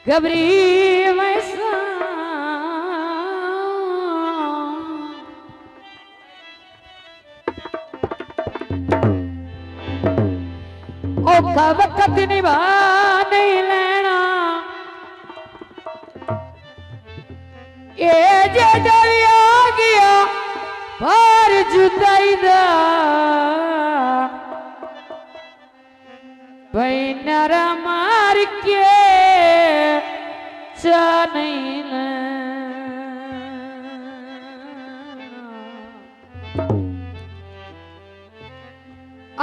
गबरी वैसा औखा वक्त निभा नहीं लेना ये जे जड़ी आ गया पार जुदाई दा भाई नरा मार के चा नहीं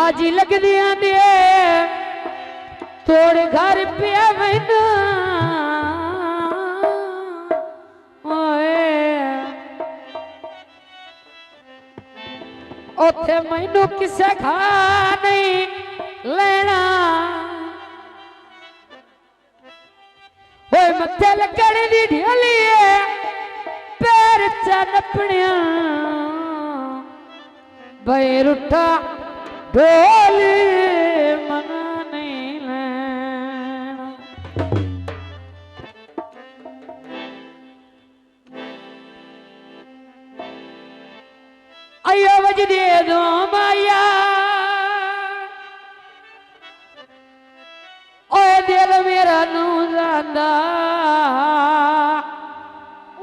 आज लग दिया दे थोड़े घर पे मैनू ओथे मैनू किसे खा नहीं लेना होए मत्थे लगने दी ढोली पैर चा नपणिया भाई रुठा ढोली मना नहीं लेना आयो वज दे दो माया ओए दिल मेरा नू जांदा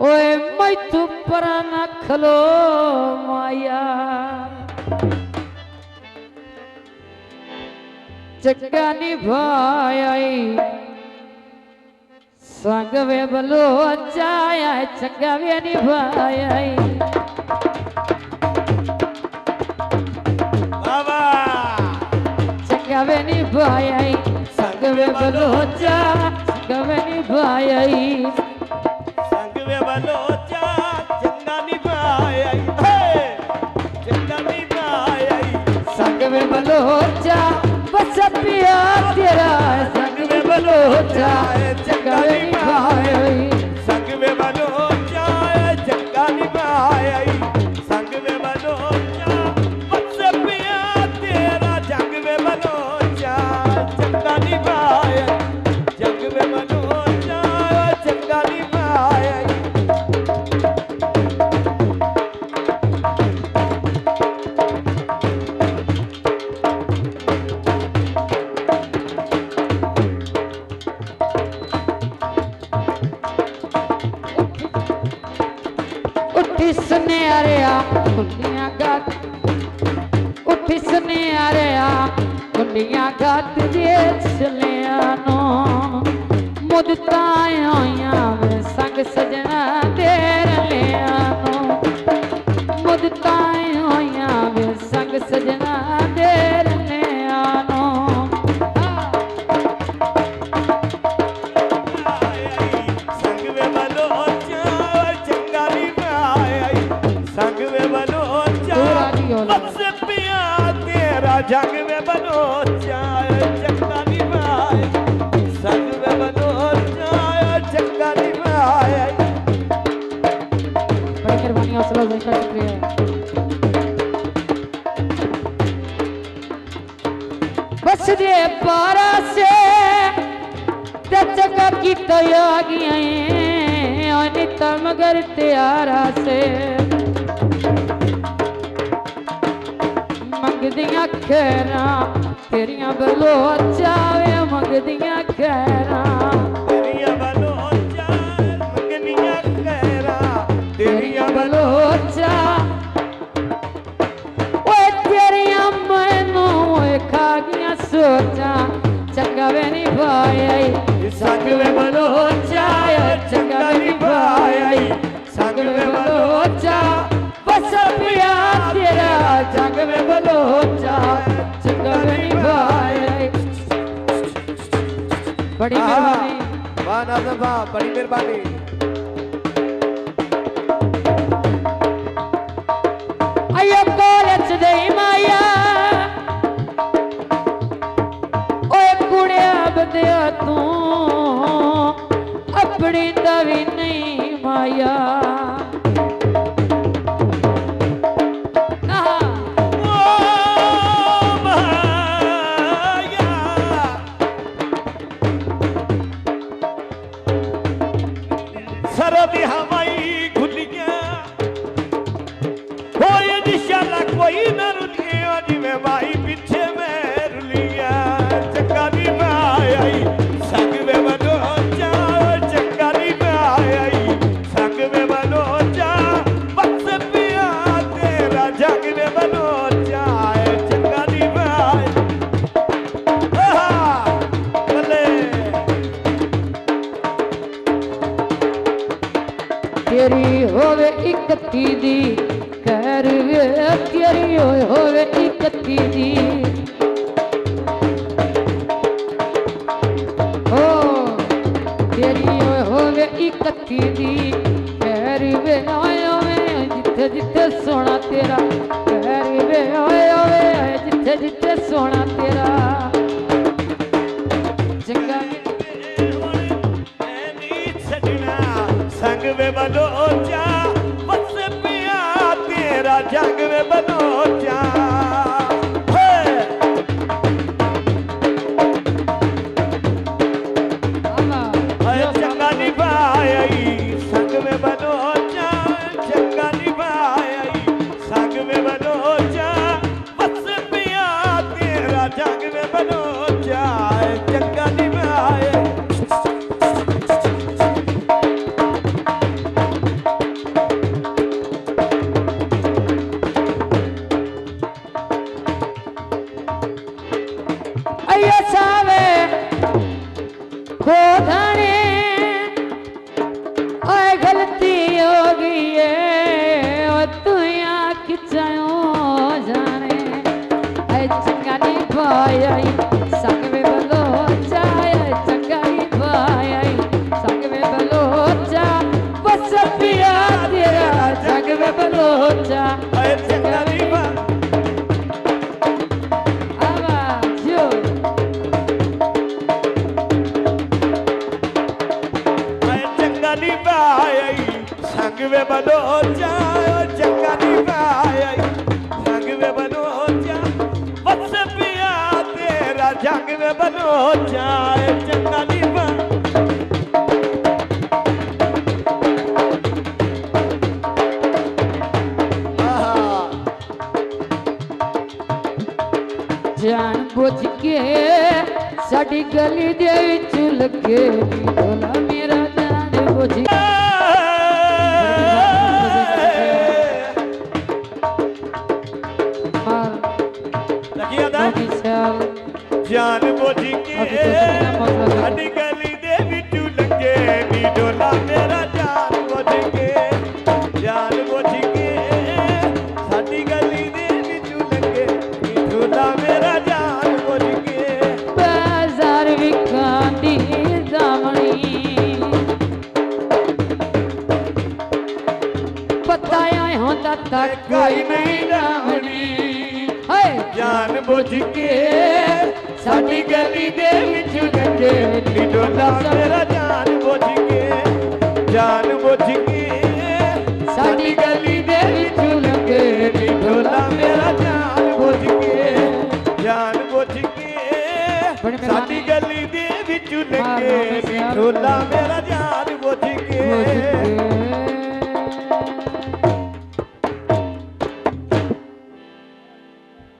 ओए मैं तू पर न खलो माया चक्का निभाई संग वे बलो चाया चक्का वे निभाई चक्का वे निभाई संग वे बलो चा चक्का वे निभाई संग वे बलो चा चंगा निभाई चंगा निभाई संग वे बलो चा बस पिया तेरा संग में बलोचा चंगा निभाई संग में बलोचा चंगा निभाई संग में बलोचा बस पिया तेरा जंग में बलोचा चंगा निभाई जंग में बलोचा चंगा निभाई सुने आरिया कुंडियां गात उठी सुने आरिया कुंडियां गात जे चलिया नो मुदता होया वे संग सजना तेर लिया नो मुदता होया वे संग सजना तेर लिया नो संग में बलोचा चंगा निभाई संग में बलोचा बस पिया तेरा जंग में बलोचा चंगा निभाई संग में बलोचा चंगा निभाई बड़ी मेहरबानी हौसला अफजाई का शुक्रिया बस दे पारा से चक्का की तैयारियां अनिता मगर त्यारा से मंगदियां खैरा तेरियां बलोचा वे मंगदियां खैरा तेरियां बलोचा मंगनियां खैरा तेरियां बलोचा ओए तेरियां मैनू ओए खा गया सोचा चंगा वे निभाई संग में बलोचा चंगा निभाई संग में बलोचा बस पिया तेरा संग में बलोचा चंगा निभाई बड़ी मेहरबानी वाह नाज़म वाह बड़ी मेहरबानी आयो कॉलेज दे माया ओए कुड़िया बदिया तू अपनी दवी नहीं माया दी हवाई खुलियां होए निशाना कोई ना रुलिया जिवें माई पीछे मैं रुलिया चंगा दी मैं आई संग में मनोजा चंगा दी मैं आई संग में मनोजा बस पिया तेरा जग में मनोजा चंगा दी मैं आई बल्ले तेरी होवे इकती दी खैर वे तेरी होवे इकती दी हो तेरी होवे इकती दी खैर वे आयो वे जिथे जिथे सोना तेरा खैर वे आयो वे जिथे जिथे सोना तेरा चंगा संग में बनोजा बस पिया तेरा जग में बनोजा चंगा निभाई संग में बनोजा चंगा निभाई संग में बनोजा बस पिया तेरा जग में बनोजा चंगा निभाई अयो सावे खोदाने ओए गलती हो गई है ओ तू यहाँ किचायो जाने ऐ चंगा नहीं भाई संग में बलोचा चंगा नहीं भाई संग में बलोचा बस पिया तेरा जग में बलोचा चंगा निभाई संग में बनोजा चंगा निभाई संग में बनोजा बस पिया तेरा जग में बनोजा चंगा निभाई जान बुझ के साडी गली दे विच लगे ढोला मेरा जान बुझ के जान बुझ के साडी गली दे विच लगे नी ढोला मेरा जान बुझ के जान बुझ के साडी गली दे विच लगे नी ढोला मेरा जान बुझ के बाजार विकांदी दामनी पताया होता तक कोई नहीं दामनी जान बुझ के साडी गली दे विच लगे नी ढोला मेरा जान बुझ के जान बुझ के साडी गली दे विच लगे नी ढोला मेरा जान बुझ के जान बुझ के साडी गली दे विच लगे नी ढोला मेरा जान बुझ के